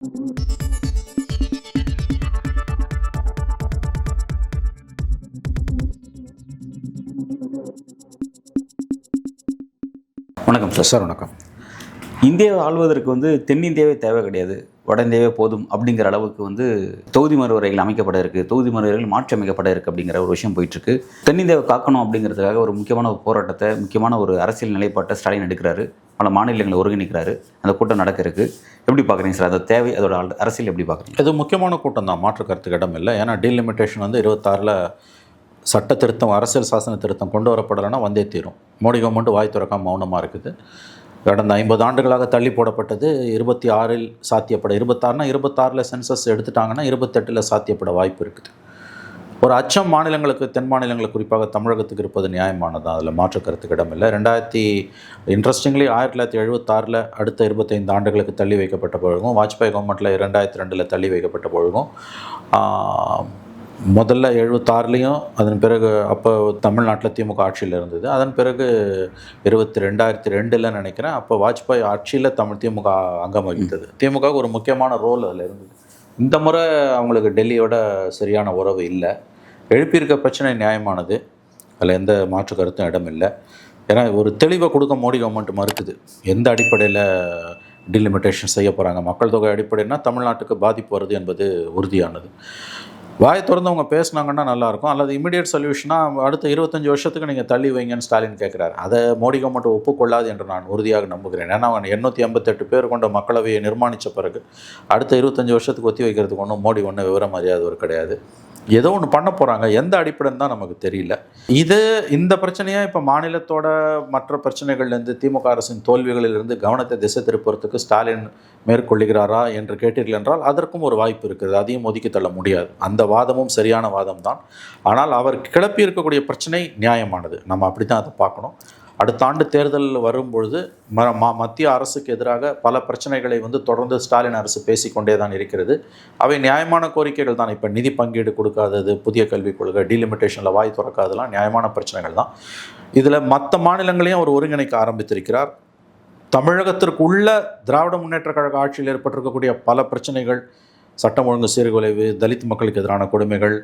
வணக்கம் sir. Sir வணக்கம். இந்தியாவை ஆள்வதற்கு தென்னிந்தியாவே தேவை கிடையாது, வட இந்தியாவே போதும் அப்படிங்கிற அளவுக்கு தொகுதி மறுவரைகள் அமைக்கப்பட இருக்குது, தொகுதி மறுவரைகள் மாற்றி அமைக்கப்பட இருக்குது அப்படிங்கிற ஒரு விஷயம் போயிட்டுருக்கு. தென்னிந்தியாவை காக்கணும் அப்படிங்கிறதுக்காக ஒரு முக்கியமான ஒரு போராட்டத்தை, முக்கியமான ஒரு அரசியல் நிலைப்பாட்டை ஸ்டாலின் எடுக்கிறாரு. பல மாநிலங்களை ஒருங்கிணைக்கிறாரு. அந்த கூட்டம் நடக்க இருக்குது. எப்படி பார்க்குறீங்க சார் அந்த தேவை, அதோட அரசியல் எப்படி பார்க்குறீங்க? இது முக்கியமான கூட்டம் தான், மாற்று கருத்துக்கு இடம் இல்லை. ஏன்னா டீலிமிட்டேஷன் 26 சட்ட திருத்தம், அரசியல் சாசன திருத்தம் கொண்டு வரப்படலைன்னா வந்தே தீரும். மோடி கவர்மெண்ட் வாய் திறக்காம மௌனமாக இருக்குது. கடந்த 50 ஆண்டுகளாக தள்ளி போடப்பட்டது 26 சாத்தியப்பட, 26 சென்சஸ் எடுத்துட்டாங்கன்னா 28 சாத்தியப்பட வாய்ப்பு இருக்குது. ஒரு அச்சம் மாநிலங்களுக்கு, தென் மாநிலங்களுக்கு, குறிப்பாக தமிழகத்துக்கு இருப்பது நியாயமானது, அதில் மாற்று கருத்துக்கு இடம் இல்லை. இன்ட்ரெஸ்டிங்லி 1976 அடுத்த 25 ஆண்டுகளுக்கு தள்ளி வைக்கப்பட்ட பொழுதும், வாஜ்பாய் கவர்மெண்ட்டில் 2002 தள்ளி வைக்கப்பட்ட பொழுதும், முதல்ல 76லையும், அதன் பிறகு அப்போ தமிழ்நாட்டில் திமுக ஆட்சியில் இருந்தது. அதன் பிறகு 2002 நினைக்கிறேன், அப்போ வாஜ்பாய் ஆட்சியில் திமுக அங்கம் வகித்தது. திமுக ஒரு முக்கியமான ரோல் அதில் இருந்தது. இந்த முறை அவங்களுக்கு டெல்லியோட சரியான உறவு இல்லை. எழுப்பியிருக்க பிரச்சனை நியாயமானது, அதில் எந்த மாற்று கருத்தும் இடம் இல்லை. ஏன்னா ஒரு தெளிவை கொடுக்க மோடி கவர்மெண்ட் மறுக்குது. எந்த அடிப்படையில் டிலிமிட்டேஷன் செய்ய போகிறாங்க, மக்கள் தொகை அடிப்படைன்னா தமிழ்நாட்டுக்கு பாதிப்பு வருது என்பது உறுதியானது. வாயை திறந்தவங்க பேசுனாங்கன்னா நல்லாயிருக்கும். அல்லது இமீடியட் சொல்யூஷனாக அடுத்த 25 வருஷத்துக்கு நீங்கள் தள்ளி வைங்கன்னு ஸ்டாலின் கேட்குறாரு. அதை மோடி கவர்மெண்ட் ஒப்புக்கொள்ளாது என்று நான் உறுதியாக நம்புகிறேன். ஏன்னா அவன் 888 பேர் கொண்ட மக்களவையை நிர்மாணித்த பிறகு அடுத்த 25 வருஷத்துக்கு ஒத்தி வைக்கிறதுக்கு மோடி விவரம் அறியாதவர் கிடையாது. ஏதோ ஒன்று பண்ண போகிறாங்க, எந்த அடிப்படைன்னு தான் நமக்கு தெரியல. இந்த பிரச்சனையாக இப்போ மாநிலத்தோட மற்ற பிரச்சனைகள்லேருந்து, திமுக அரசின் தோல்விகளிலிருந்து கவனத்தை திசை திருப்புறத்துக்கு ஸ்டாலின் மேற்கொள்ளுகிறாரா என்று கேட்டீர்கள் என்றால் அதற்கும் ஒரு வாய்ப்பு இருக்குது. அதையும் ஒதுக்கி தள்ள முடியாது. அந்த வாதமும் சரியான வாதம் தான். ஆனால் அவர் கிளப்பி இருக்கக்கூடிய பிரச்சனை நியாயமானது. நம்ம அப்படி தான் அதை பார்க்கணும். அடுத்த ஆண்டு தேர்தல் வரும்பொழுது மத்திய அரசுக்கு எதிராக பல பிரச்சனைகளை தொடர்ந்து ஸ்டாலின் அரசு பேசிக்கொண்டே தான் இருக்கிறது. அவை நியாயமான கோரிக்கைகள் தான். இப்போ நிதி பங்கீடு கொடுக்காதது, புதிய கல்விக் கொள்கை, டீலிமிட்டேஷனில் வாய் திறக்காதெல்லாம் நியாயமான பிரச்சனைகள் தான். இதில் மற்ற மாநிலங்களையும் அவர் ஒருங்கிணைக்க ஆரம்பித்திருக்கிறார். தமிழகத்திற்கு உள்ள திராவிட முன்னேற்ற கழக ஆட்சியில் ஏற்பட்டிருக்கக்கூடிய பல பிரச்சனைகள், சட்டம் ஒழுங்கு சீர்குலைவு, தலித் மக்களுக்கு எதிரான கொடுமைகள்,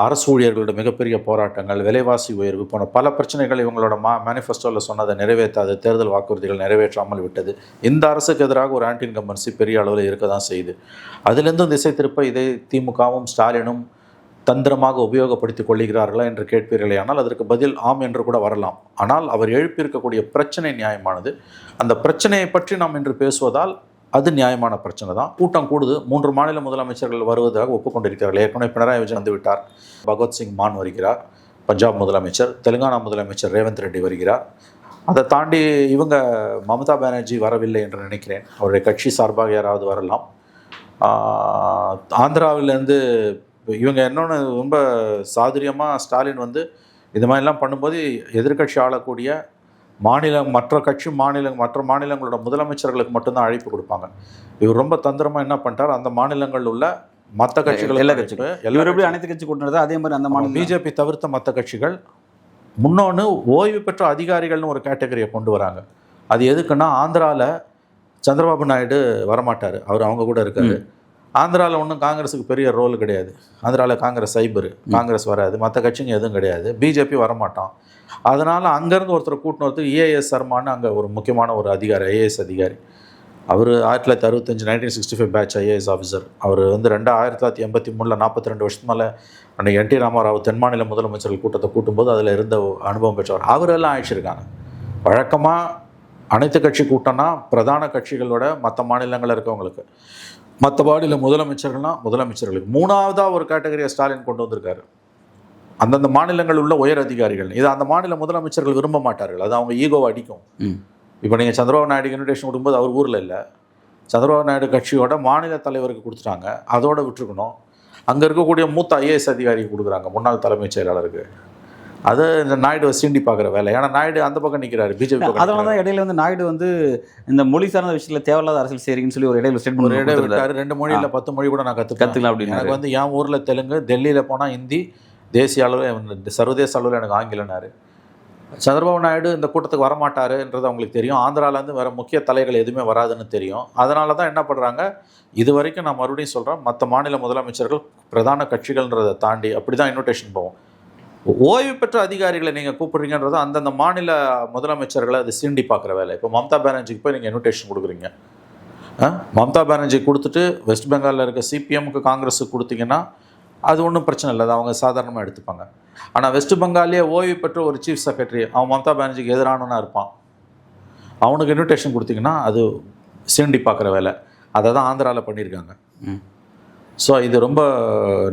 அரசு ஊழியர்களோட மிகப்பெரிய போராட்டங்கள், விலைவாசி உயர்வு போன்ற பல பிரச்சனைகள் இவங்களோட மேனிஃபெஸ்டோவில் சொன்னதை நிறைவேற்றாது, தேர்தல் வாக்குறுதிகள் நிறைவேற்றாமல் விட்டது. இந்த அரசுக்கு எதிராக ஒரு ஆன்டி இன்கம்பன்சி பெரிய அளவில் இருக்க தான் செய்யுது. அதிலிருந்தும் திசை திருப்ப இதை திமுகவும் ஸ்டாலினும் தந்திரமாக உபயோகப்படுத்திக் கொள்கிறார்களா என்று கேட்பீர்களே, ஆனால் அதற்கு பதில் ஆம் என்று கூட வரலாம். ஆனால் அவர் எழுப்பியிருக்கக்கூடிய பிரச்சனை நியாயமானது. அந்த பிரச்சனையை பற்றி நாம் இன்று பேசுவதால் அது நியாயமான பிரச்சனை தான். கூட்டம் கூடுது. 3 மாநில முதலமைச்சர்கள் வருவதாக ஒப்புக்கொண்டிருக்கிறார்கள். ஏற்கனவே பினராயி விஜயன் வந்துவிட்டார். பகத்சிங் மான் வருகிறார், பஞ்சாப் முதலமைச்சர். தெலுங்கானா முதலமைச்சர் ரேவந்த் ரெட்டி வருகிறார். அதை தாண்டி இவங்க மம்தா பானர்ஜி வரவில்லை என்று நினைக்கிறேன். அவருடைய கட்சி சார்பாக யாராவது வரலாம். ஆந்திராவிலேருந்து இவங்க இன்னொன்று ரொம்ப சாதுரியமாக ஸ்டாலின் இது மாதிரிலாம் பண்ணும்போது எதிர்கட்சி ஆளக்கூடிய மற்ற மாநிலங்களோட முதலமைச்சர்களுக்கு மட்டும்தான் அழைப்பு கொடுப்பாங்க. இவர் ரொம்ப தந்திரமாக என்ன பண்ணிட்டார், அந்த மாநிலங்களில் உள்ள மற்ற கட்சிகள், அனைத்து கட்சி கூட்டினது அதே மாதிரி அந்த மாநிலம் பிஜேபி தவிர்த்த மற்ற கட்சிகள். முன்னொன்று ஓய்வு பெற்ற அதிகாரிகள்னு ஒரு கேட்டகரியை கொண்டு வராங்க. அது எதுக்குன்னா, ஆந்திராவில் சந்திரபாபு நாயுடு வரமாட்டார், அவங்க கூட இருக்காரு. ஆந்திராவில் ஒன்றும் காங்கிரஸுக்கு பெரிய ரோல் கிடையாது. ஆந்திராவில் காங்கிரஸ் காங்கிரஸ் வராது, மற்ற கட்சிங்க எதுவும் கிடையாது, பிஜேபி வரமாட்டான். அதனால் அங்கேருந்து ஒருத்தர் கூட்டின்னு ஒருத்தர் ஏஎஸ் சர்மான்னு அங்கே ஒரு முக்கியமான ஒரு அதிகாரி, ஐஏஎஸ் அதிகாரி. அவர் 1965 1965 பேட்ச் ஐஏஎஸ் ஆஃபீஸர். அவர் 1983 42 வருஷத்துக்கு மேலே அன்றைக்கி என்டி ராமாராவ் தென் மாநில முதலமைச்சர்கள் கூட்டத்தை கூட்டும்போது அதில் இருந்த அனுபவம் பெற்றவர். அவரெல்லாம் அழைச்சிருக்காங்க. வழக்கமாக அனைத்து கட்சி கூட்டம்னா பிரதான கட்சிகளோட மற்ற மாநிலங்களில் இருக்கவங்களுக்கு, மற்ற மாநில முதலமைச்சர்களுக்கு 3ஆவதாக ஒரு கேட்டகரியை ஸ்டாலின் கொண்டு வந்திருக்காரு. அந்தந்த மாநிலங்கள் உள்ள உயர் அதிகாரிகள். இதை அந்த மாநில முதலமைச்சர்கள் விரும்ப மாட்டார்கள். அது அவங்க ஈகோவை அடிக்கும். இப்போ நீங்கள் சந்திரபாபு நாயுடு இன்விடேஷன் கொடுக்கும்போது அவர் ஊரில் இல்லை, சந்திரபாபு நாயுடு கட்சியோட மாநில தலைவருக்கு கொடுத்துட்டாங்க, அதோடு விட்டுருக்கணும். அங்கே இருக்கக்கூடிய மூத்த ஐஏஎஸ் அதிகாரிக்கு கொடுக்குறாங்க, முன்னாள் தலைமைச் செயலாளருக்கு. அது இந்த நாயுடு சீண்டி பார்க்குற வேலை. ஏன்னா நாயுடு அந்த பக்கம் நிற்கிறாரு, பிஜேபி. அதனால தான் இடையில நாயுடு இந்த மொழி சார்ந்த விஷயத்தில் தேவையில்லாத அரசியல் செய்கிறீங்கன்னு சொல்லி ஒரு இடையில ஸ்டேட்மெண்ட் இருக்காரு. 2 மொழியில் 10 மொழி கூட நான் கற்றுக்கலாம் அப்படின்னு. எனக்கு என் ஊரில் தெலுங்கு, டெல்லியில் போனால் ஹிந்தி, தேசிய அளவில் சர்வதேச அளவில் எனக்கு ஆங்கிலனாரு. சந்திரபாபு நாயுடு இந்த கூட்டத்துக்கு வரமாட்டாருன்றது அவங்களுக்கு தெரியும். ஆந்திராவிலேருந்து வேறு முக்கிய தலைகள் எதுவுமே வராதுன்னு தெரியும். அதனால தான் என்ன பண்ணுறாங்க, இது வரைக்கும் நான் மறுபடியும் சொல்கிறேன், மற்ற மாநில முதலமைச்சர்கள் பிரதான கட்சிகள்ன்றதை தாண்டி அப்படி தான் இன்விடேஷன் போகும். ஓய்வு பெற்ற அதிகாரிகளை நீங்கள் கூப்பிட்றீங்கன்றது அந்தந்த மாநில முதலமைச்சர்களை அது சீண்டி பார்க்குற வேலை. இப்போ மம்தா பானர்ஜிக்கு போய் நீங்கள் இன்விடேஷன் கொடுக்குறீங்க. மம்தா பானர்ஜி கொடுத்துட்டு வெஸ்ட் பெங்காலில் இருக்க சிபிஎம்க்கு காங்கிரஸுக்கு கொடுத்தீங்கன்னா அது ஒன்றும் பிரச்சனை இல்லை, அது அவங்க சாதாரணமாக எடுத்துப்பாங்க. ஆனால் வெஸ்ட் பெங்கால்லேயே ஓய்வு பெற்ற ஒரு சீஃப் செக்ரட்டரி அவன் மம்தா பானர்ஜிக்கு எதிரானவனா இருப்பான், அவனுக்கு இன்விடேஷன் கொடுத்தீங்கன்னா அது சீண்டி பார்க்குற வேலை. அதை தான் ஆந்திராவில் பண்ணியிருக்காங்க. ஸோ இது ரொம்ப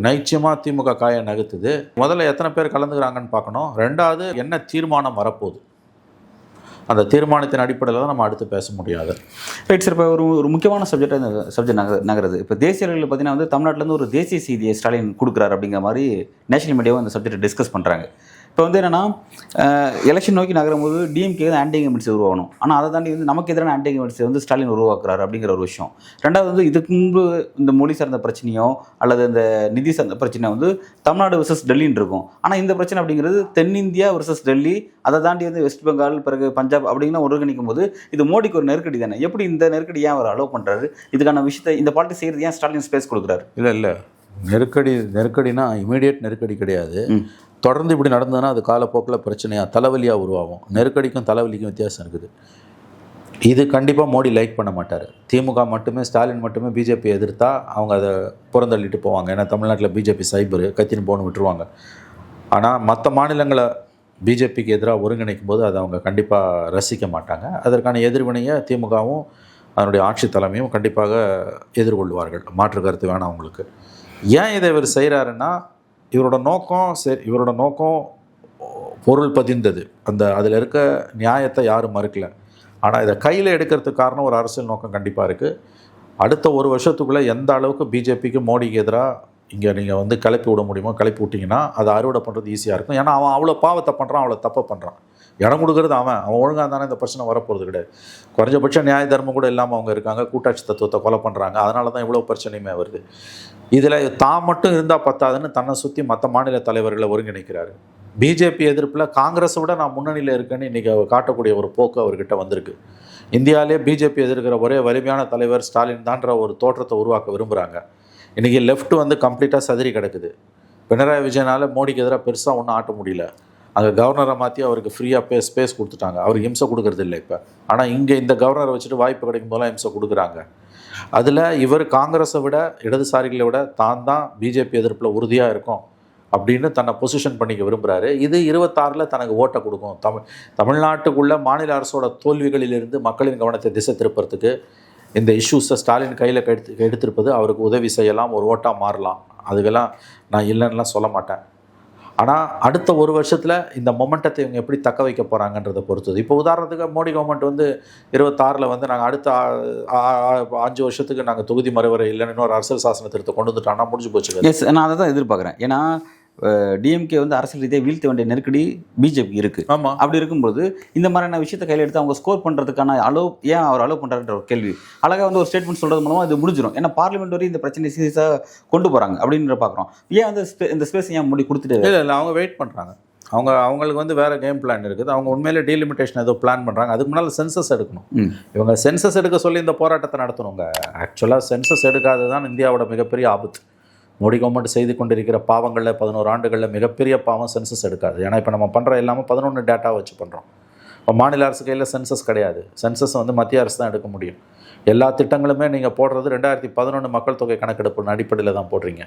நைச்சியமாக திமுக காயை நகர்த்துது. முதல்ல எத்தனை பேர் கலந்துக்கிறாங்கன்னு பார்க்கணும். ரெண்டாவது என்ன தீர்மானம் வரப்போகுது, அந்த தீர்மானத்தின் அடிப்படையில் தான் நம்ம அடுத்து பேச முடியாது. Right sir. இப்போ ஒரு முக்கியமான சப்ஜெக்ட் நகருது. இப்போ தேசிய அளவில் பார்த்தீங்கன்னா வந்து தமிழ்நாட்டிலேருந்து ஒரு தேசிய செய்தியை ஸ்டாலின் கொடுக்குறாரு அப்படிங்கிற மாதிரி நேஷனல் மீடியாவும் அந்த சப்ஜெக்டை டிஸ்கஸ் பண்ணுறாங்க. இப்போ வந்து என்னென்னா, எலெக்ஷன் நோக்கி நகரும் போது டிஎம்கே வந்து ஆன்டி இன்கம்பன்சி உருவாகணும், ஆனால் அதை தாண்டி வந்து நமக்கு எதிரான ஆன்டி இன்கம்பன்சி வந்து ஸ்டாலின் உருவாக்குறாரு அப்படிங்கிற ஒரு விஷயம். ரெண்டாவது வந்து இதுக்கு முன்பு இந்த மொழி சார்ந்த பிரச்சனையோ அல்லது இந்த நிதி சார்ந்த பிரச்சனை வந்து தமிழ்நாடு வர்சஸ் டெல்லின்னு இருக்கும். ஆனால் இந்த பிரச்சனை அப்படிங்கிறது தென்னிந்தியா வர்சஸ் டெல்லி, அதை தாண்டி வந்து வெஸ்ட் பெங்கால், பிறகு பஞ்சாப் அப்படிங்கிற ஒருங்கிணைக்கும் போது இது மோடிக்கு ஒரு நெருக்கடி தானே. எப்படி இந்த நெருக்கடி ஏன் அவர் அலோவ் பண்ணுறாரு? இதுக்கான விஷயத்தை இந்த பாலிட்டி செய்கிறது ஏன் ஸ்டாலின் ஸ்பேஸ் கொடுக்குறாரு? இல்லை நெருக்கடினா இமீடியட் நெருக்கடி கிடையாது. தொடர்ந்து இப்படி நடந்ததுன்னா அது காலப்போக்கில் பிரச்சனையாக தலைவலியாக உருவாகும். நெருக்கடிக்கும் தலைவலிக்கும் வித்தியாசம் இருக்குது. இது கண்டிப்பாக மோடி லைக் பண்ண மாட்டார். திமுக மட்டுமே, ஸ்டாலின் மட்டுமே பிஜேபி எதிர்த்தா அவங்க அதை புறந்தள்ளிட்டு போவாங்க. ஏன்னா தமிழ்நாட்டில் பிஜேபி சைபரு கத்தின்னு போன்னு விட்டுருவாங்க. ஆனால் மற்ற மாநிலங்களை பிஜேபிக்கு எதிராக ஒருங்கிணைக்கும் போது அதை அவங்க கண்டிப்பாக ரசிக்க மாட்டாங்க. அதற்கான எதிர்வினையை திமுகவும் அதனுடைய ஆட்சி தலைமையும் கண்டிப்பாக எதிர்கொள்வார்கள். மாற்று கருத்து வேணாம் அவங்களுக்கு. ஏன் இதை இவர் செய்கிறாருன்னா, இவரோட நோக்கம் பொருள் பதிந்தது. அதில் இருக்க நியாயத்தை யாரும் மறுக்கலை. ஆனால் இதை கையில் எடுக்கிறதுக்கு காரணம் ஒரு அரசியல் நோக்கம் கண்டிப்பாக இருக்குது. அடுத்த ஒரு வருஷத்துக்குள்ளே எந்த அளவுக்கு பிஜேபிக்கு மோடிக்கு எதிராக இங்கே நீங்கள் வந்து கிளப்பி விட முடியுமோ கிளப்பி விட்டிங்கன்னா அதை அறுவடை பண்ணுறது ஈஸியாக இருக்கும். ஏன்னா அவன் அவ்வளோ பாவத்தை பண்ணுறான், அவ்வளோ தப்பை பண்ணுறான். இடம் கொடுக்குறது அவன் ஒழுங்காக இருந்தானே இந்த பிரச்சனை வரப்போகிறது கிடையாது. குறைஞ்சபட்ச நியாய தர்மம் கூட இல்லாமல் அவங்க இருக்காங்க. கூட்டாட்சி தத்துவத்தை கொலை பண்ணுறாங்க. அதனால தான் இவ்வளோ பிரச்சனையுமே வருது. இதில் தான் மட்டும் இருந்தால் பத்தாதுன்னு தன்னை சுற்றி மற்ற மாநில தலைவர்களை ஒருங்கிணைக்கிறாரு. பிஜேபி எதிர்ப்பில் காங்கிரஸை விட நான் முன்னணியில் இருக்கேன்னு இன்றைக்கி காட்டக்கூடிய ஒரு போக்கு அவர்கிட்ட வந்திருக்கு. இந்தியாவிலே பிஜேபி எதிர்க்கிற ஒரே வலிமையான தலைவர் ஸ்டாலின் தான்ற ஒரு தோற்றத்தை உருவாக்க விரும்புகிறாங்க. இன்றைக்கி லெஃப்ட் வந்து கம்ப்ளீட்டாக சதுரி கிடக்குது. பினராயி விஜயனால் மோடிக்கு எதிராக பெருசாக ஒன்றும் ஆட்ட முடியல. அங்கே கவர்னரை மாற்றி அவருக்கு ஃப்ரீயாக ஸ்பேஸ் கொடுத்துட்டாங்க. அவருக்கு இம்சை கொடுக்கறது இல்லை இப்போ. ஆனால் இங்கே இந்த கவர்னரை வச்சுட்டு வாய்ப்பு கிடைக்கும் போதெல்லாம் இம்சை கொடுக்குறாங்க. அதில் இவர் காங்கிரஸை விட, இடதுசாரிகளை விட தான் பிஜேபி எதிர்ப்பில் உறுதியாக இருக்கும் அப்படின்னு தன்னை பொசிஷன் பண்ணிக்க விரும்புகிறாரு. இது 26 தனக்கு ஓட்டை கொடுக்கும். தமிழ்நாட்டுக்குள்ளே மாநில அரசோட தோல்விகளிலிருந்து மக்களின் கவனத்தை திசை திருப்பறதுக்கு இந்த இஷ்யூஸை ஸ்டாலின் கையில் எடுத்திருப்பது அவருக்கு உதவி செய்யலாம், ஒரு ஓட்டாக மாறலாம். அதுக்கெல்லாம் நான் இல்லைன்னுலாம் சொல்ல மாட்டேன். ஆனால் அடுத்த ஒரு வருஷத்தில் இந்த மொமெண்டத்தை இவங்க எப்படி தக்க வைக்க போகிறாங்கன்றதை பொறுத்தது. இப்போ உதாரணத்துக்கு மோடி கவர்மெண்ட் வந்து 26 வந்து நாங்கள் அடுத்த 5 வருஷத்துக்கு நாங்கள் தொகுதி மறுவரை இல்லைன்னு இன்னொரு அரசியல் சாசன திருத்தத்தை கொண்டு வந்துட்டோம்னா முடிஞ்சு போச்சு. எஸ், நான் அதை தான் எதிர்பார்க்குறேன். ஏன்னா டிஎம்கே வந்து அரசியல் ரீதியாக வீழ்த்த வேண்டிய நெருக்கடி பிஜேபி இருக்குது. ஆமாம். அப்படி இருக்கும்போது இந்த மாதிரியான விஷயத்தை கையில் எடுத்து அவங்க ஸ்கோர் பண்ணுறதுக்கான ஏன் அவர் அலோவ் பண்ணுறாருன்ற ஒரு கேள்வி. அழகாக வந்து ஒரு ஸ்டேட்மெண்ட் சொல்கிறது மூலமாக இது முடிஞ்சிடும். ஏன்னா பார்லிமெண்ட் வரை இந்த பிரச்சனை சீரியஸாக கொண்டு போகிறாங்க அப்படின்ற பார்க்குறோம். ஏன் வந்து இந்த ஸ்பேஸ் ஏன் முடி கொடுத்துட்டு இல்லை அவங்க வெயிட் பண்ணுறாங்க. அவங்களுக்கு வந்து வேறு கேம் பிளான் இருக்குது. அவங்க உண்மையிலே டீலிமிட்டேஷன் ஏதோ பிளான் பண்ணுறாங்க. அதுக்கு முன்னால் சென்சஸ் எடுக்கணும். இவங்க சென்சஸ் எடுக்க சொல்லி இந்த போராட்டத்தை நடத்தணுங்க. ஆக்சுவலாக சென்சஸ் எடுக்காது தான் இந்தியாவோட மிகப்பெரிய ஆபத்து. மோடி கவர்மெண்ட் செய்து கொண்டிருக்கிற பாவங்களில் 11 ஆண்டுகளில் மிகப்பெரிய பாவம் சென்சஸ் எடுக்காது. ஏன்னா இப்போ நம்ம பண்ணுற எல்லாமே 11 டேட்டா வச்சு பண்ணுறோம். இப்போ மாநில அரசு கையில் சென்சஸ் கிடையாது. சென்சஸ் வந்து மத்திய அரசு தான் எடுக்க முடியும். எல்லா திட்டங்களுமே நீங்கள் போடுறது 2011 மக்கள் தொகை கணக்கெடுப்பு அடிப்படையில் தான் போடுறீங்க.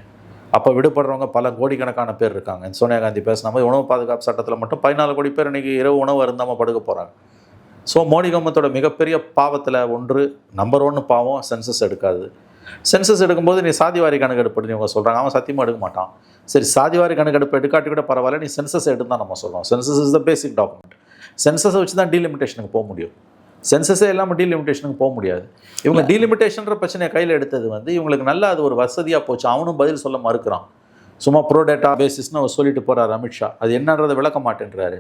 அப்போ விடுபடுறவங்க பல கோடிக்கணக்கான பேர் இருக்காங்க. சோனியா காந்தி பேசின மாதிரி உணவு பாதுகாப்பு சட்டத்தில் மட்டும் 14 கோடி பேர் இன்றைக்கி இரவு உணவு அருந்தாமல் படுக்க போகிறாங்க. ஸோ மோடி கவர்மெண்ட்டோட மிகப்பெரிய பாவத்தில் நம்பர் 1 பாவம் சென்சஸ் எடுக்காது. சென்சஸ் எடுக்கும்போது நீ சாதிவாரி கணக்கெடுப்பு இவங்க சொல்கிறாங்க. அவன் சத்தியமாக எடுக்க மாட்டான். சரி, சாதிவாரி கணக்கெடுப்பு எடுக்காட்டி கூட பரவாயில்ல, நீ சென்சஸ் எடுத்து தான் நம்ம சொல்கிறோம். Census is the basic document. சென்சஸை வச்சு தான் டீலிமிட்டேஷனுக்கு போக முடியும். சென்சஸே இல்லாமல் டீலிமிட்டேஷனுக்கு போக முடியாது. இவங்க டீலிமிட்டேஷன்ற பிரச்சனையை கையில் எடுத்தது வந்து இவங்களுக்கு நல்லா அது ஒரு வசதியாக போச்சு. அவனும் பதில் சொல்ல மறுக்கிறான். சும்மா ப்ரோ டேட்டா பேசிஸ்னு அவர் சொல்லிட்டு போகிறார் அமித்ஷா. அது என்னன்றதை விளக்க மாட்டேன்றாரு.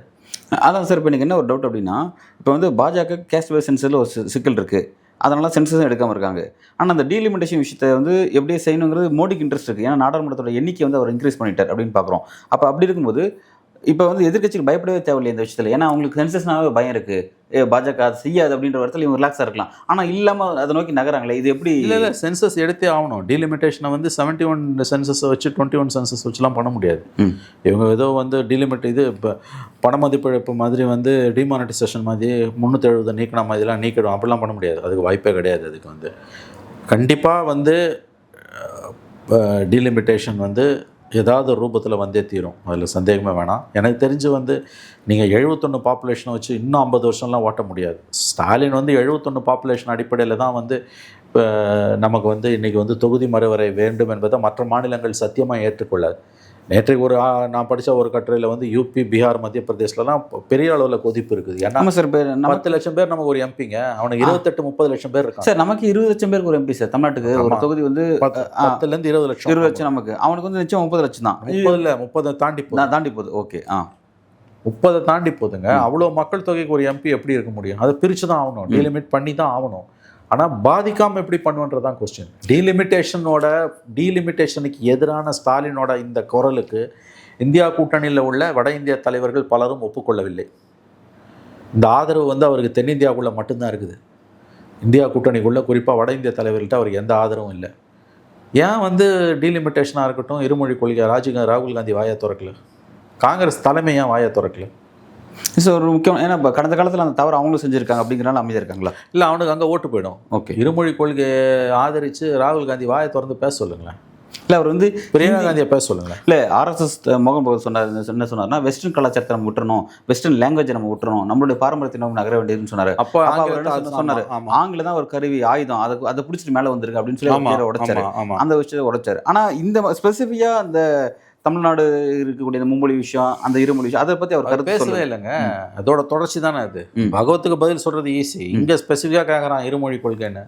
அதான் சார். இப்போ எனக்கு என்ன ஒரு டவுட் அப்படின்னா, இப்போ வந்து பாஜக கேஸ்ட் வைஸ் சென்சஸில் ஒரு சிக்கல் இருக்குது. அதனால் சென்சஸும் எடுக்காமல் இருக்காங்க. ஆனால் அந்த டீலிமிட்டேஷன் விஷயத்தை வந்து எப்படியே செய்யணுங்கிறது மோடிக்கு இன்ட்ரெஸ்ட் இருக்குது. ஏன்னா நாடாளுமன்றத்தோட எண்ணிக்கை வந்து அவர் இன்க்ரீஸ் பண்ணிட்டார் அப்படின்னு பார்க்குறோம். அப்போ அப்படி இருக்கும்போது இப்போ வந்து எதிர்க்கட்சிக்கு பயப்படவே தேவையில்லை இந்த விஷயத்தில். ஏன்னா அவங்களுக்கு சென்சஸ்னாவே பயம் இருக்குது. பாஜக அது செய்யாது அப்படின்ற இடத்துல இவங்க ரிலாக்ஸாக இருக்கலாம். ஆனால் இல்லாமல் அதை நோக்கி நகராங்களே, இது எப்படி? இல்லை சென்சஸ் எடுத்தே ஆகணும். டீலிமிட்டேஷனை வந்து 71 சென்சஸை வச்சு 21 சென்சஸ் வச்சுலாம் பண்ண முடியாது. இவங்க ஏதோ வந்து டீலிமிட் இது இப்போ பண மதிப்பிழப்பு மாதிரி வந்து டிமானிட்டைசேஷன் மாதிரி 370 நீக்கின மாதிரிலாம் நீக்கிடும், அப்படிலாம் பண்ண முடியாது. அதுக்கு வாய்ப்பே கிடையாது. அதுக்கு வந்து கண்டிப்பாக வந்து டீலிமிட்டேஷன் வந்து ஏதாவது ஒரு ரூபத்தில் வந்தே தீரும், அதில் சந்தேகமே வேணாம். எனக்கு தெரிஞ்சு வந்து நீங்கள் 71 பாப்புலேஷனை வச்சு இன்னும் 50 வருஷம்லாம் ஓட்ட முடியாது. ஸ்டாலின் வந்து 71 பாப்புலேஷன் அடிப்படையில் தான் வந்து இப்போ நமக்கு வந்து இன்றைக்கி வந்து தொகுதி மறுவரை வேண்டும் என்பதை மற்ற மாநிலங்கள் சத்தியமாக ஏற்றுக்கொள்ளாது. நேற்றைக்கு நான் படித்த ஒரு கட்டுரையில் வந்து யூபி, பீகார், மத்திய பிரதேசலாம் பெரிய அளவில் கொதிப்பு இருக்குது. ஏன்னா சார் 10 லட்சம் பேர் நமக்கு ஒரு எம்பிங்க, அவனுக்கு 28-30 லட்சம் பேர் இருக்காங்க சார். நமக்கு 20 லட்சம் பேருக்கு ஒரு எம்பி சார். தமிழ்நாட்டுக்கு ஒரு தொகுதி வந்து 10லேருந்து 20 லட்சம். 20 லட்சம் நமக்கு, அவனுக்கு வந்து நிச்சயம் 30 லட்சம் தான். 30 தாண்டி போகுது. ஓகே 30 தாண்டி போகுதுங்க. அவ்வளோ மக்கள் தொகைக்கு ஒரு எம்பி எப்படி இருக்க முடியும்? அதை பிரித்து தான் ஆகணும், டீலிமிட் பண்ணி தான் ஆகணும். ஆனால் பாதிக்காமல் எப்படி பண்ணுவன்றது தான் கொஸ்டின். டீலிமிட்டேஷனுக்கு எதிரான ஸ்டாலினோட இந்த குரலுக்கு இந்தியா கூட்டணியில் உள்ள வட இந்திய தலைவர்கள் பலரும் ஒப்புக்கொள்ளவில்லை. இந்த ஆதரவு வந்து அவருக்கு தென்னிந்தியாவுக்குள்ளே மட்டும்தான் இருக்குது. இந்தியா கூட்டணிக்குள்ளே குறிப்பாக வட இந்திய தலைவர்கள்ட்ட அவருக்கு எந்த ஆதரவும் இல்லை. ஏன் வந்து டீலிமிட்டேஷனாக இருக்கட்டும், இருமொழி கொள்கை ராகுல் காந்தி வாயை திறக்கல, காங்கிரஸ் தலைமை ஏன் வாயை திறக்கல? ஸோ ஒரு முக்கியம், ஏன்னா இப்போ கடந்த காலத்தில் அந்த தவறு அவங்களும் செஞ்சுருக்காங்க அப்படிங்கிறனால அமைதியாக இருக்காங்களா? இல்லை, அவனுக்கு அங்கே ஓட்டு போயிடும். ஓகே, இருமொழி கொள்கையை ஆதரித்து ராகுல் காந்தி வாயை திறந்து பேச சொல்லுங்களேன். இல்லை அவர் வந்து பிரியங்கா காந்தியை பேச சொல்லுங்களேன். இல்லை, ஆர்எஸ்எஸ் மோகன் பகவத் என்ன சொன்னார்னா, வெஸ்டர்ன் கலாச்சாரத்தை நம்ம விட்டுறணும், வெஸ்டர்ன் லாங்குவேஜை நம்ம விட்டுறணும், நம்மளுடைய பாரம்பரியத்தை நம்ம நகர வேண்டியதுன்னு சொன்னார். அப்போ சொன்னார் ஆங்கிலம் தான் ஒரு கருவி, ஆயுதம், அதை பிடிச்சிட்டு மேலே வந்துருக்கு அப்படின்னு சொல்லி உடைச்சாரு. அந்த விஷயத்தை உடைச்சாரு. ஆனால் இந்த ஸ்பெசிஃபிக்காக அந்த தமிழ்நாடு இருக்கக்கூடிய மும்மொழி விஷயம், அந்த இருமொழி விஷயம், அதை பற்றி அவர் கருத்து பேசவே இல்லைங்க. அதோட தொடர்ச்சி தானே அது. பகவத்துக்கு பதில் சொல்கிறது ஈஸி, இங்கே ஸ்பெசிஃபிக்காக கேட்குறான் இருமொழி கொள்கைன்னு.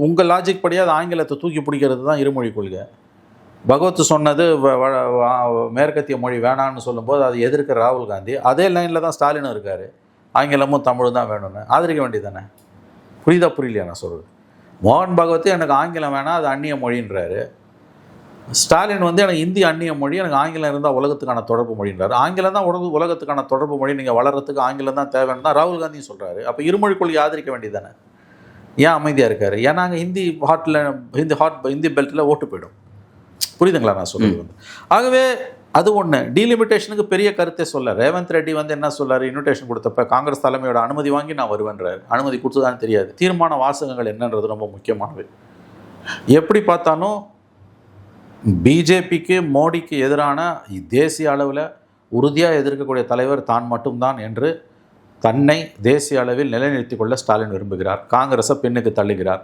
உங்கள் லாஜிக் படியே அது ஆங்கிலத்தை தூக்கி பிடிக்கிறது தான் இருமொழி கொள்கை. பகவத் சொன்னது மேற்கத்திய மொழி வேணான்னு சொல்லும்போது அது எதிர்க்கிற ராகுல் காந்தி அதே லைனில் தான் ஸ்டாலினும் இருக்கார். ஆங்கிலமும் தமிழும் தான் வேணும்னு ஆதரிக்க வேண்டியது தானே. புரியலையா நான் சொல்கிறது? மோகன் பகவத் எனக்கு ஆங்கிலம் வேணாம், அது அந்நிய மொழின்றாரு. ஸ்டாலின் வந்து எனக்கு இந்தி அந்நிய மொழி, எனக்கு ஆங்கிலம் இருந்தால் உலகத்துக்கான தொடர்பு மொழின்றாரு. ஆங்கிலம் தான் உலகத்துக்கான தொடர்பு மொழி, நீங்கள் வளர்கிறதுக்கு ஆங்கிலம் தான் தேவைன்னு தான் ராகுல் காந்தியும் சொல்கிறாரு. அப்போ இருமொழி கொள்கை ஆதரிக்க வேண்டியது தானே. ஏன் அமைதியாக இருக்காரு? ஏன்னா அங்கே ஹிந்தி பெல்ட்டில் ஓட்டு போயிடும். புரியுதுங்களா நான் சொல்கிறது வந்து? ஆகவே அது ஒன்று. டீலிமிட்டேஷனுக்கு பெரிய கருத்தை சொல்ல ரேவந்த் ரெட்டி வந்து என்ன சொல்லார், இன்விடேஷன் கொடுத்தப்ப காங்கிரஸ் தலைமையோட அனுமதி வாங்கி நான் வருவேன்றார். அனுமதி கொடுத்ததான்னு தெரியாது. தீர்மான வாசகங்கள் என்னன்றது ரொம்ப முக்கியமானது. எப்படி பார்த்தாலும் பிஜேபிக்கு, மோடிக்கு எதிரான தேசிய அளவில் உறுதியாக எதிர்க்கக்கூடிய தலைவர் தான் மட்டும்தான் என்று தன்னை தேசிய அளவில் நிலைநிறுத்திக் கொள்ள ஸ்டாலின் விரும்புகிறார். காங்கிரஸை பின்னுக்கு தள்ளுகிறார்.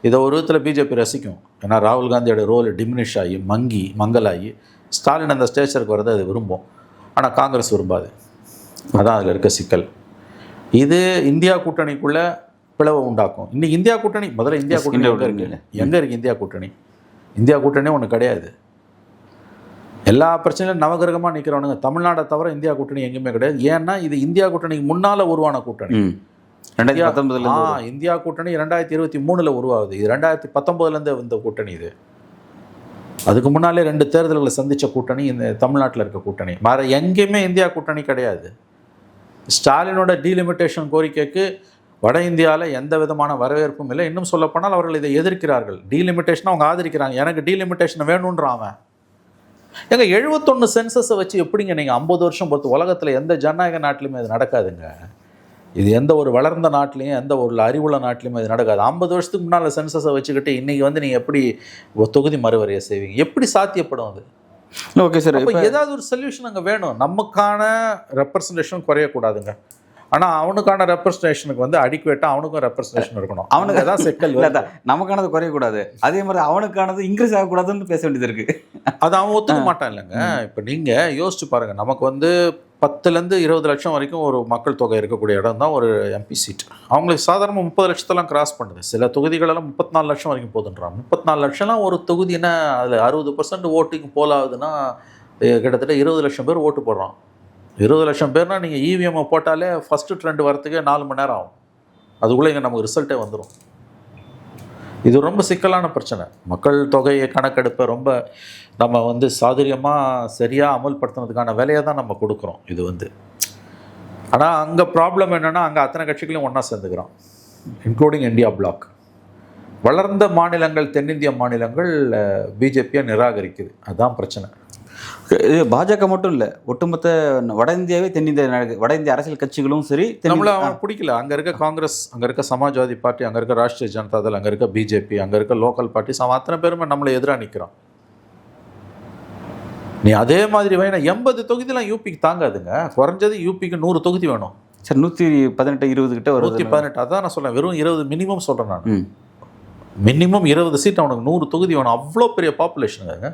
இதை ஒரு விதத்தில் பிஜேபி ரசிக்கும். ஏன்னா ராகுல் காந்தியோட ரோல் டிமினிஷ் ஆகி மங்கலாகி ஸ்டாலின் அந்த ஸ்டேச்சருக்கு வரதை அது விரும்பும். ஆனால் காங்கிரஸ் விரும்பாது. அதான் அதில் இருக்க சிக்கல். இது இந்தியா கூட்டணிக்குள்ளே பிளவை உண்டாக்கும். இன்னைக்கு இந்தியா கூட்டணி முதல்ல இந்தியா கூட்டணி எங்கே இருக்குது? இந்தியா கூட்டணியே ஒன்று கிடையாது. எல்லா பிரச்சனையும் நவகிரகமாக நிற்கிறவனுங்க தமிழ்நாட்டை தவிர இந்தியா கூட்டணி எங்கேயுமே கிடையாது. ஏன்னா இது இந்தியா கூட்டணிக்கு முன்னால் உருவான கூட்டணி. 2019 இந்தியா கூட்டணி 2023 உருவாகுது. இது 2019 வந்த கூட்டணி. இது அதுக்கு முன்னாலே 2 தேர்தல்களை சந்தித்த கூட்டணி இந்த தமிழ்நாட்டில் இருக்க கூட்டணி. வேறு எங்கேயுமே இந்தியா கூட்டணி கிடையாது. ஸ்டாலினோட டீலிமிட்டேஷன் கோரிக்கைக்கு வட இந்தியாவில் எந்த விதமான வரவேற்பும் இல்லை. இன்னும் சொல்லப்போனால் அவர்கள் இதை எதிர்க்கிறார்கள். டீலிமிட்டேஷனை அவங்க ஆதரிக்கிறாங்க. எனக்கு டீலிமிட்டேஷன் வேணுன்றான். எங்க 71 சென்சஸை வச்சு எப்படிங்க நீங்கள் 50 வருஷம் பொறுத்து? உலகத்தில் எந்த ஜனநாயக நாட்டிலையுமே அது நடக்காதுங்க. இது எந்த ஒரு வளர்ந்த நாட்டிலையும் எந்த ஒரு அறிவுள்ள நாட்டிலையும் இது நடக்காது. 50 வருஷத்துக்கு முன்னால் சென்சஸை வச்சுக்கிட்டு இன்றைக்கி வந்து நீங்கள் எப்படி தொகுதி மறுவரையை செய்வீங்க? எப்படி சாத்தியப்படும் அது? ஓகே சார், இப்போ ஏதாவது ஒரு சொல்யூஷன் அங்கே வேணும். நமக்கான ரெப்ரசன்டேஷன் குறையக்கூடாதுங்க. ஆனால் அவனுக்கான ரெப்ரசன்டேஷனுக்கு வந்து அடிக்குவேட்டாக அவனுக்கும் ரெப்ரசன்டேஷன் இருக்கணும். அவனுக்கு ஏதாவது செக்கல் இல்லை. நமக்கானது குறையக்கூடாது, அதே மாதிரி அவனுக்கானது இன்க்ரீஸ் ஆகக்கூடாதுன்னு பேச வேண்டியது இருக்குது. அது அவன் ஒத்துக்க மாட்டான் இல்லைங்க. இப்போ நீங்கள் யோசிச்சு பாருங்கள். நமக்கு வந்து 10லேருந்து 20 லட்சம் வரைக்கும் ஒரு மக்கள் தொகை இருக்கக்கூடிய இடம் தான் ஒரு எம்பி சீட். அவங்களுக்கு சாதாரணமாக 30 லட்சத்தெல்லாம் கிராஸ் பண்ணுது. சில தொகுதிகளெல்லாம் 34 லட்சம் வரைக்கும் போதுன்றான். 34 லட்சம்லாம் ஒரு தொகுதினா அதில் 60% ஓட்டுக்கு போலாகுதுன்னா கிட்டத்தட்ட 20 லட்சம் பேர் ஓட்டு போடுறான். 20 லட்சம் பேர்னா நீங்கள் இவிஎம்ஐ போட்டாலே ஃபஸ்ட்டு ட்ரெண்ட் வரத்துக்கே 4 மணி நேரம் ஆகும். அதுக்குள்ளே இங்கே நமக்கு ரிசல்ட்டே வந்துடும். இது ரொம்ப சிக்கலான பிரச்சனை. மக்கள் தொகையை கணக்கெடுப்பை ரொம்ப நம்ம வந்து சாதுரியமாக சரியாக அமல்படுத்துனதுக்கான வேலையை தான் நம்ம கொடுக்குறோம். இது வந்து ஆனால் அங்கே ப்ராப்ளம் என்னென்னா, அங்கே அத்தனை கட்சிகளையும் ஒன்றா சேர்ந்துக்கிறோம், இன்க்ளூடிங் இந்தியா பிளாக். வளர்ந்த மாநிலங்கள், தென்னிந்திய மாநிலங்கள் பிஜேபியை நிராகரிக்குது. அதுதான் பிரச்சனை. இது பாஜக மட்டும் இல்லை, ஒட்டுமொத்த வட இந்தியாவே வட இந்திய அரசியல் கட்சிகளும் சரி நம்மள அவன் பிடிக்கல. அங்கே இருக்க காங்கிரஸ், அங்கே இருக்க சமாஜ்வாதி பார்ட்டி, அங்கே இருக்க ராஷ்ட்ரிய ஜனதா தள், அங்கே இருக்க பிஜேபி, அங்கே இருக்க லோக்கல் பார்ட்டிஸ், அவன் அத்தனை பேருமே நம்மளை எதிராக நிற்கிறான். நீ அதே மாதிரி வேணா 80 தொகுதியெலாம் யூபிக்கு தாங்காதுங்க. குறைஞ்சது யூபிக்கு 100 தொகுதி வேணும் சார். 118 20 கிட்ட வரும். 118. அதான் நான் சொல்கிறேன், வெறும் 20 மினிமம் சொல்கிறேன் நான். மினிமம் 20 சீட் அவனுக்கு 100 தொகுதி வேணும். அவ்வளோ பெரிய பாப்புலேஷனுங்க.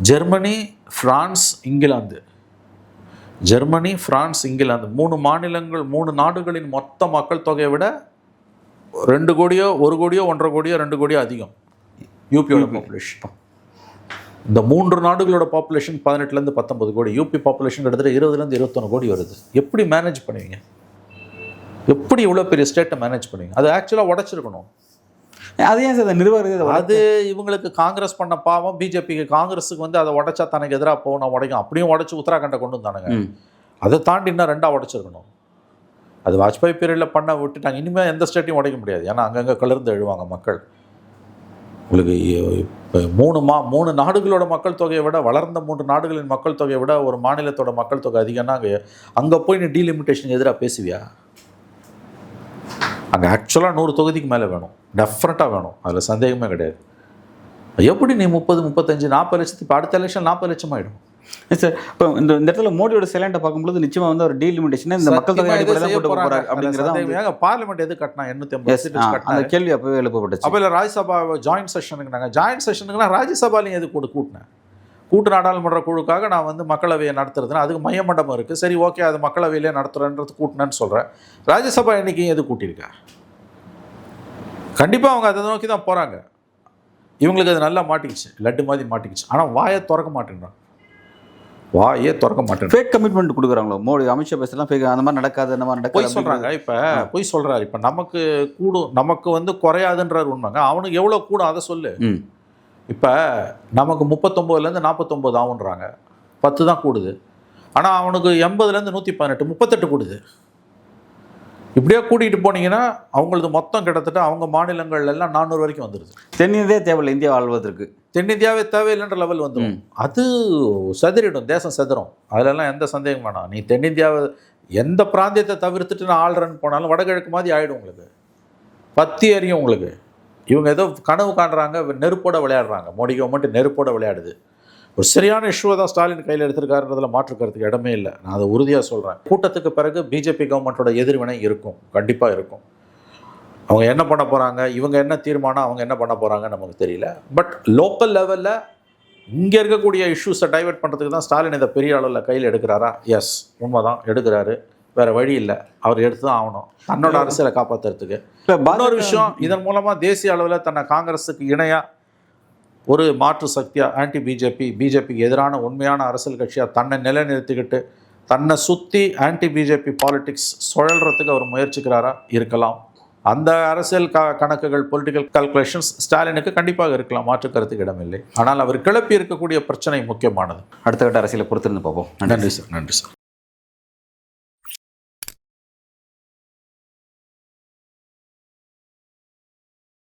Germany, France, England, Germany, France, England 3 மாநிலங்கள், 3 நாடுகளின் மொத்த மக்கள் தொகையை விட 2 கோடியோ 1 கோடியோ 1.5 கோடியோ 2 கோடியோ அதிகம் யூபியோட பாப்புலேஷன். இந்த 3 நாடுகளோட பாப்புலேஷன் 18லேருந்து 19 கோடி. யூபி பாப்புலேஷன் கிட்டத்தட்ட 20லேருந்து 21 கோடி வருது. எப்படி மேனேஜ் பண்ணுவீங்க? எப்படி இவ்வளோ பெரிய ஸ்டேட்டை மேனேஜ் பண்ணுவீங்க? அது ஆக்சுவலாக உடச்சிருக்கணும். அது ஏன் சார் நிர்வாகம்? அது இவங்களுக்கு காங்கிரஸ் பண்ண பாவம். பிஜேபிக்கு, காங்கிரஸுக்கு வந்து அதை உடைச்சா தனக்கு எதிராக போகணும், உடைக்கும். அப்படியும் உடச்சி உத்தராகண்டை கொண்டு வந்தானுங்க. அதை தாண்டி இன்னும் 2ஆக உடைச்சிருக்கணும். அது வாஜ்பாய் பீரியடில் பண்ண விட்டுட்டாங்க. இனிமேல் எந்த ஸ்டேட்டையும் உடைக்க முடியாது. ஏன்னா அங்கங்கே கலர்ந்து எழுவாங்க மக்கள். உங்களுக்கு இப்போ 3 நாடுகளோட மக்கள் தொகையை விட, வளர்ந்த 3 நாடுகளின் மக்கள் தொகையை விட ஒரு மாநிலத்தோட மக்கள் தொகை அதிகம்னா அங்கே போய் நீ டீலிமிட்டேஷன் எதிராக பேசுவியா? அங்கே ஆக்சுவலாக 100 தொகுதிக்கு மேலே வேணும், டெஃபினட்டாக வேணும், அதில் சந்தேகமே கிடையாது. எப்படி நீ 30, 35, 40 லட்சத்து, இப்போ அடுத்த எலெக்ஷன் 40 லட்சம் ஆகிடும் சார். இப்போ இந்த இடத்துல மோடியோட சைலண்டை பார்க்கும்போது நிச்சயமாக வந்து ஒரு டீலிமிட்டேஷன் இந்த மக்கள் தொகை அப்படிங்கிறத பார்லிமெண்ட் எது கட்டினா 850 அந்த கேள்வி அப்பவே எழுப்பப்பட்டுச்சு. அப்போ இல்லை ராஜ்யசபா ஜாயின்ட் செஷனுக்கு நாங்கள் ஜாயின்ட் செஷனுக்குனா ராஜ்யசபாலையும் எது கூட்டினேன். கூட்டு நாடாளுமன்ற குழுக்காக நான் வந்து மக்களவையை நடத்துறதுன்னா அதுக்கு மைய மண்டபம் இருக்குது. சரி, ஓகே, அது மக்களவையிலே நடத்துகிறேன்றது கூட்டினேன்னு சொல்கிறேன். ராஜ்யசபா எண்ணிக்கையும் எது கூட்டியிருக்கேன்? கண்டிப்பாக அவங்க அதை நோக்கி தான் போகிறாங்க. இவங்களுக்கு அது நல்லா மாட்டிக்கிச்சு, லட்டு மாதிரி மாட்டிக்கிச்சு. ஆனால் வாயை திறக்க மாட்டேங்கிறான். ஃபேக் கமிட்மெண்ட் கொடுக்குறாங்களோ மோடி, அமித்ஷா பேசலாம் ஃபேக், அந்த மாதிரி நடக்காது, அந்த மாதிரி நடக்காது போய் சொல்கிறாங்க. இப்போ போய் சொல்கிறாரு. இப்போ நமக்கு கூடும், நமக்கு வந்து குறையாதுன்றார் உண்மைங்க. அவனுக்கு எவ்வளோ கூடும் அதை சொல்லு. இப்போ நமக்கு 39லேருந்து 49 ஆகுன்றாங்க, 10 தான் கூடுது. ஆனால் அவனுக்கு 80லேருந்து 118, 38 கூடுது. இப்படியே கூட்டிகிட்டு போனீங்கன்னா அவங்களது மொத்தம் கிட்டத்தட்ட அவங்க மாநிலங்கள் எல்லாம் 400 வரைக்கும் வந்துடுது. தென்னிந்தியா தேவையில்லை இந்தியா ஆள்வதற்கு. தென்னிந்தியாவே தேவையில்லைன்ற லெவல் வந்துடும். அது சதுரிடும், தேசம் சதுரம். அதிலெல்லாம் எந்த சந்தேகம் வேணாம். நீ தென்னிந்தியாவை எந்த பிராந்தியத்தை தவிர்த்துட்டு நான் ஆள்றன்னு போனாலும் வடகிழக்கு மாதிரி ஆகிடும். உங்களுக்கு பத்தி எறியும். உங்களுக்கு இவங்க ஏதோ கனவு காண்றாங்க, நெருப்போட விளையாடுறாங்க. மோடி கவர்மெண்ட் நெருப்போட விளையாடுது. ஒரு சரியான இஷ்யூவை தான் ஸ்டாலின் கையில் எடுத்திருக்காருன்றதுல மாற்றுக்கிறதுக்கு இடமே இல்லை. நான் அதை உறுதியாக சொல்கிறேன். கூட்டத்துக்கு பிறகு பிஜேபி கவர்மெண்ட்டோட எதிர்வினை இருக்கும், கண்டிப்பாக இருக்கும். அவங்க என்ன பண்ண போகிறாங்க, இவங்க என்ன தீர்மானம், அவங்க என்ன பண்ண போகிறாங்க நமக்கு தெரியல. பட் லோக்கல் லெவலில் இங்கே இருக்கக்கூடிய இஷ்யூஸை டைவெர்ட் பண்ணுறதுக்கு தான் ஸ்டாலின் இதை பெரிய அளவில் கையில் எடுக்கிறாரா? எஸ், உண்மை தான், எடுக்கிறாரு. வேறு வழி இல்லை, அவர் எடுத்து தான் ஆகணும் தன்னோட அரசியலை காப்பாற்றுறதுக்கு. இன்னொரு விஷயம், இதன் மூலமாக தேசிய அளவில் தன்னை காங்கிரஸுக்கு இணையாக ஒரு மாற்று சக்தியாக, ஆன்டி பிஜேபிக்கு எதிரான உண்மையான அரசியல் கட்சியாக தன்னை நிலைநிறுத்திக்கிட்டு தன்னை சுற்றி ஆன்டி பிஜேபி பாலிடிக்ஸ் சுழல்றதுக்கு அவர் முயற்சிக்கிறாரா? இருக்கலாம். அந்த அரசியல் கணக்குகள், பொலிட்டிக்கல் கால்குலேஷன்ஸ் ஸ்டாலினுக்கு கண்டிப்பாக இருக்கலாம், மாற்றுக்கருத்துக்கு இடமில்லை. ஆனால் அவர் கிளப்பி இருக்கக்கூடிய பிரச்சனை முக்கியமானது. அடுத்த கட்ட அரசியலை பொறுத்திருந்து பார்ப்போம். நன்றி சார்.